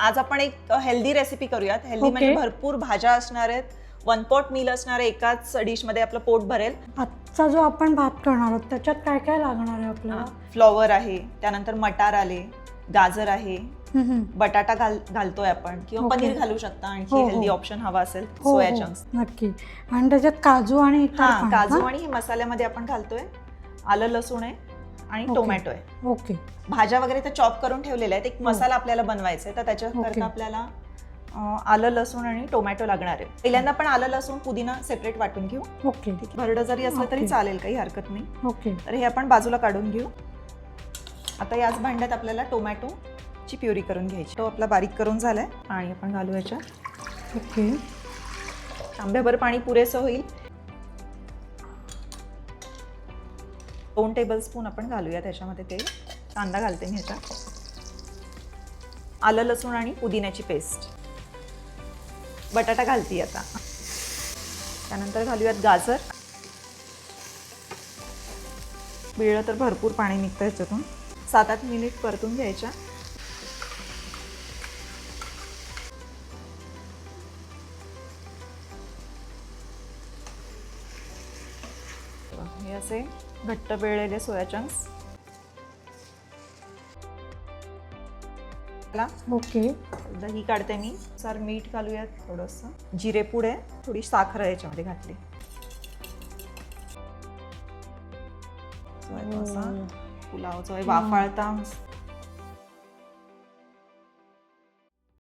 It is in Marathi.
आज आपण एक हेल्दी रेसिपी करूयात. हेल्दी म्हणजे भरपूर भाज्या असणार आहेत, 1 पॉट मील असणार आहे, एकाच डिश मध्ये आपलं पोट भरेल. आजचा जो आपण भात करणार आहोत त्याच्यात काय काय लागणार आहे आपल्याला? फ्लॉवर आहे, त्यानंतर मटार आले, गाजर आहे, बटाटा घालतोय आपण किंवा पनीर घालू शकता. आणखी हेल्दी ऑप्शन हवा असेल सोया चंक्स. नक्की. आणि त्याच्यात काजू आणि काजू आणि मसाल्यामध्ये आपण घालतोय आलं लसूण आहे आणि टोमॅटो आहे. ओके. भाज्या वगैरे तर चॉप करून ठेवलेल्या आहेत. एक मसाला आपल्याला बनवायचा आहे, तर त्याच्याकरता आपल्याला आलं लसूण आणि टोमॅटो लागणार आहे. पहिल्यांदा आपण आलं लसूण पुदिना सेपरेट वाटून घेऊ. ओके. भरडं जरी असलं तरी चालेल, काही हरकत नाही. ओके. तर हे आपण बाजूला काढून घेऊ. आता याच भांड्यात आपल्याला टोमॅटोची प्युरी करून घ्यायची. तो आपला बारीक करून झालाय आणि आपण घालू याच्यात. ओके. तांब्याभर पाणी पुरेसं होईल. 2 टेबलस्पून आपण घालूया त्याच्यामध्ये तेल. कांदा घालते मी ह्याच्यात. आलं लसूण आणि पुदिन्याची पेस्ट. बटाटा घालते आता. त्यानंतर घालूयात गाजर. बिळलं तर भरपूर पाणी निघतं ह्याच्यातून. 7-8 मिनिट परतून घ्यायच्या. हे असे घट्ट पिळलेले सोया चंक्स. ओके. दही काढते मी. सर मीठ घालूयात थोडंसं. जिरेपूड आहे, थोडी साखर याच्यामध्ये घातली. असा पुलाव जो आहे वाफाळता